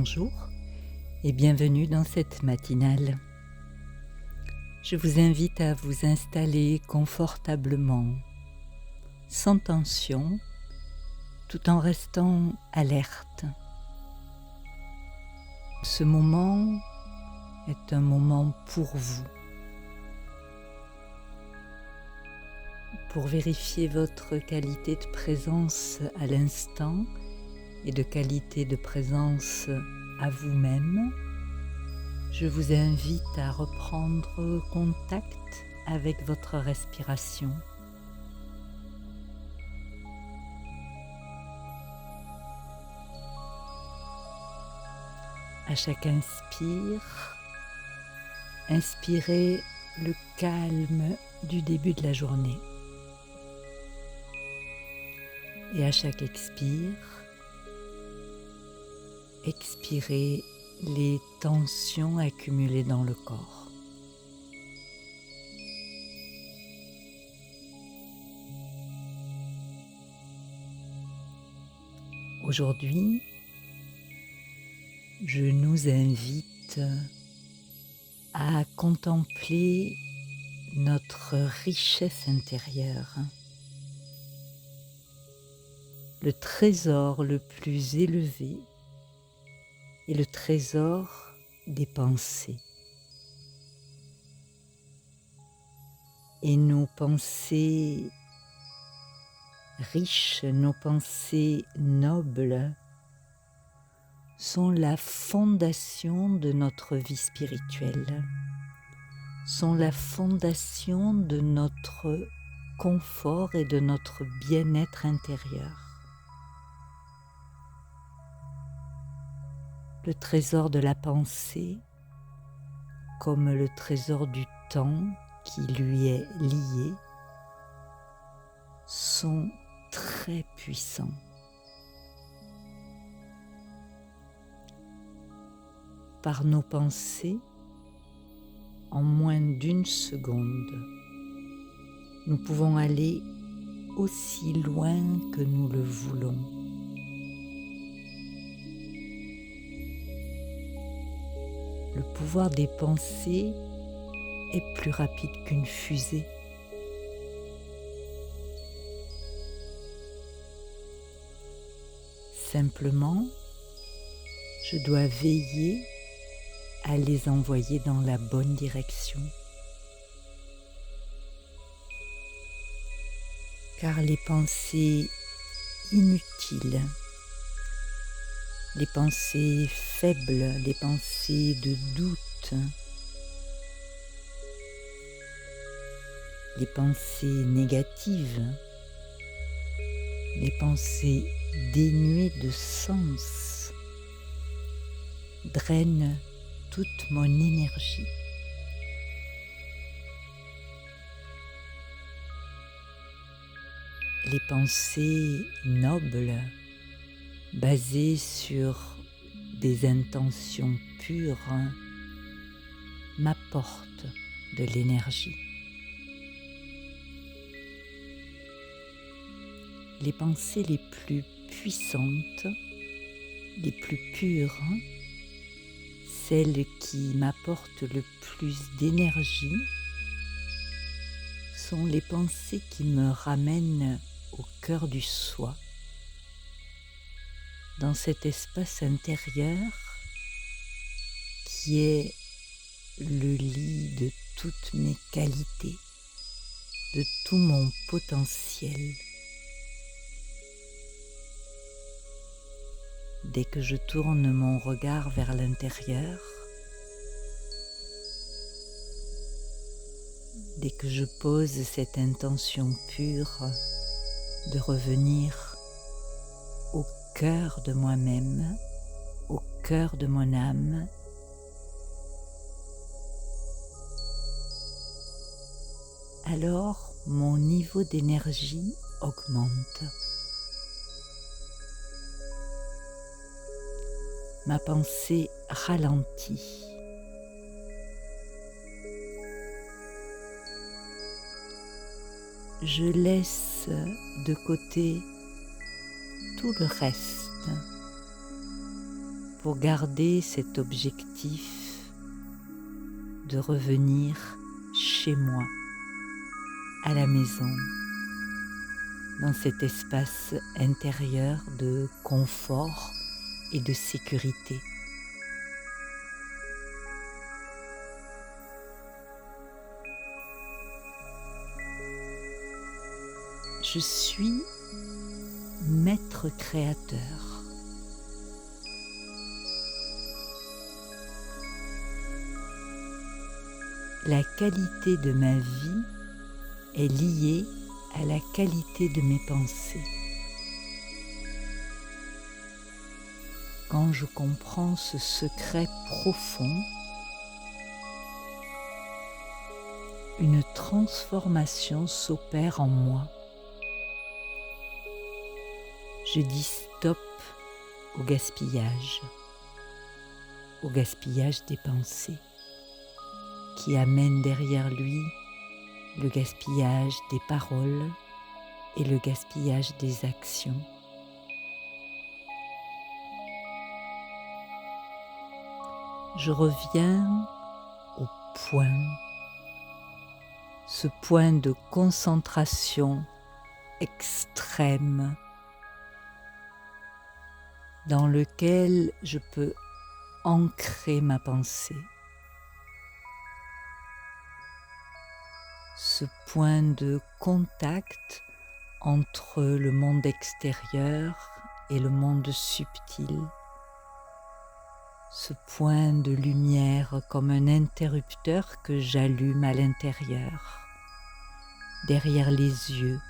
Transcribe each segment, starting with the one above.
Bonjour et bienvenue dans cette matinale. Je vous invite à vous installer confortablement, sans tension, tout en restant alerte. Ce moment est un moment pour vous, pour vérifier votre qualité de présence à l'instant et de qualité de présence à vous-même. Je vous invite à reprendre contact avec votre respiration. À chaque inspire, inspirez le calme du début de la journée. Et à chaque expire, expirez les tensions accumulées dans le corps. Aujourd'hui, je nous invite à contempler notre richesse intérieure, le trésor le plus élevé et le trésor des pensées. Et nos pensées riches, nos pensées nobles sont la fondation de notre vie spirituelle, sont la fondation de notre confort et de notre bien-être intérieur. Le trésor de la pensée, comme le trésor du temps qui lui est lié, sont très puissants. Par nos pensées, en moins d'une seconde, nous pouvons aller aussi loin que nous le voulons. Le pouvoir des pensées est plus rapide qu'une fusée. Simplement, je dois veiller à les envoyer dans la bonne direction. Car les pensées inutiles, les pensées faibles, les pensées de doute, les pensées négatives, les pensées dénuées de sens drainent toute mon énergie. Les pensées nobles, basées sur des intentions pures, m'apportent de l'énergie. Les pensées les plus puissantes, les plus pures, celles qui m'apportent le plus d'énergie, sont les pensées qui me ramènent au cœur du soi, dans cet espace intérieur qui est le lit de toutes mes qualités, de tout mon potentiel. Dès que je tourne mon regard vers l'intérieur, dès que je pose cette intention pure de revenir au cœur de moi-même, au cœur de mon âme, alors mon niveau d'énergie augmente. Ma pensée ralentit. Je laisse de côté tout le reste pour garder cet objectif de revenir chez moi, à la maison, dans cet espace intérieur de confort et de sécurité. Je suis maître créateur. La qualité de ma vie est liée à la qualité de mes pensées. Quand je comprends ce secret profond, une transformation s'opère en moi. Je dis stop au gaspillage des pensées, qui amène derrière lui le gaspillage des paroles et le gaspillage des actions. Je reviens au point, ce point de concentration extrême dans lequel je peux ancrer ma pensée. Ce point de contact entre le monde extérieur et le monde subtil. Ce point de lumière comme un interrupteur que j'allume à l'intérieur, derrière les yeux.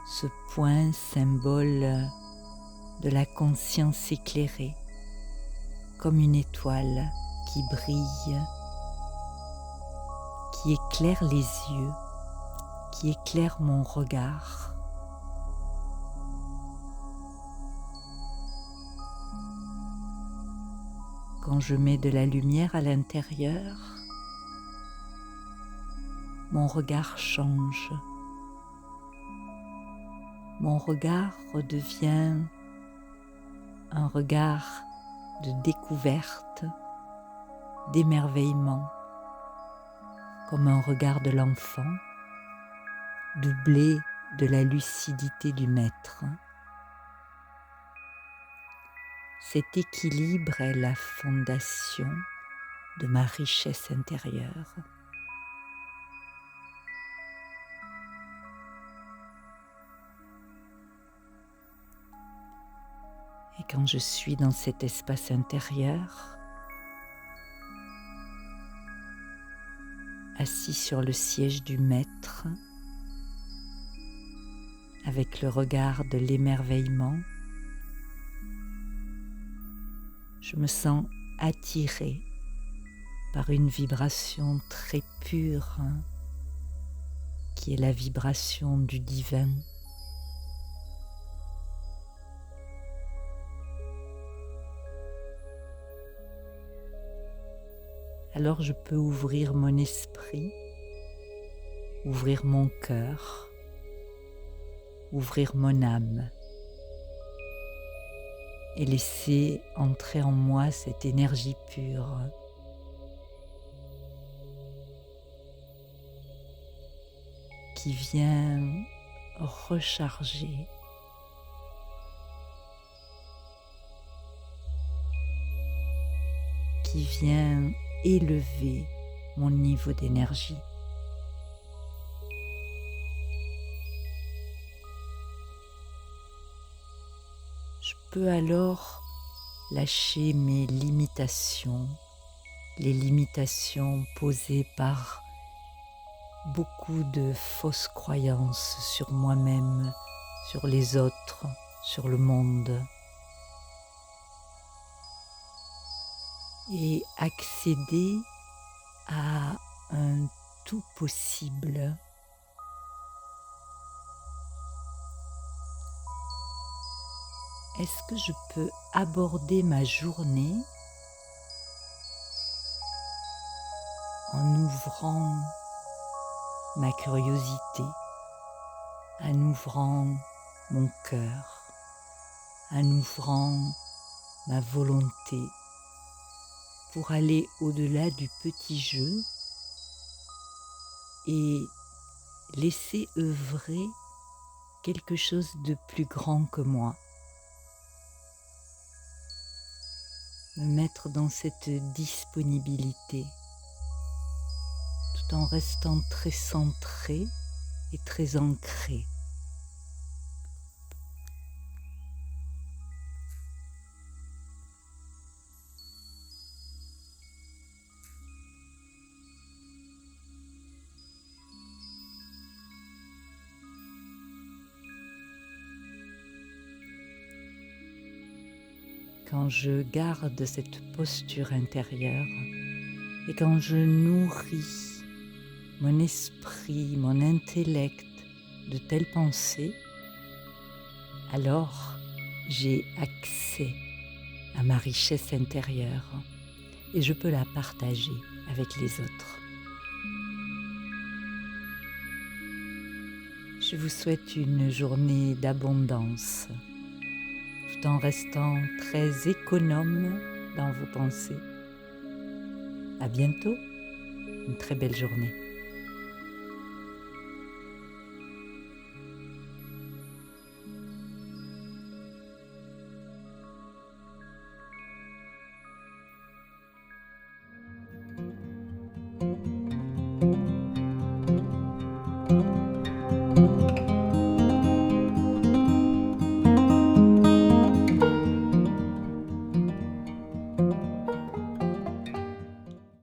Ce point symbole de la conscience éclairée, comme une étoile qui brille, qui éclaire les yeux, qui éclaire mon regard. Quand je mets de la lumière à l'intérieur, mon regard change. Mon regard redevient un regard de découverte, d'émerveillement, comme un regard de l'enfant, doublé de la lucidité du maître. Cet équilibre est la fondation de ma richesse intérieure. Et quand je suis dans cet espace intérieur, assis sur le siège du maître, avec le regard de l'émerveillement, je me sens attirée par une vibration très pure, qui est la vibration du divin. Alors je peux ouvrir mon esprit, ouvrir mon cœur, ouvrir mon âme et laisser entrer en moi cette énergie pure qui vient recharger, qui vient élever mon niveau d'énergie. Je peux alors lâcher mes limitations, les limitations posées par beaucoup de fausses croyances sur moi-même, sur les autres, sur le monde. Et accéder à un tout possible. Est-ce que je peux aborder ma journée en ouvrant ma curiosité, en ouvrant mon cœur, en ouvrant ma volonté pour aller au-delà du petit jeu et laisser œuvrer quelque chose de plus grand que moi. Me mettre dans cette disponibilité tout en restant très centré et très ancré. Quand je garde cette posture intérieure et quand je nourris mon esprit, mon intellect de telles pensées, alors j'ai accès à ma richesse intérieure et je peux la partager avec les autres. Je vous souhaite une journée d'abondance, tout en restant très économe dans vos pensées. À bientôt, une très belle journée.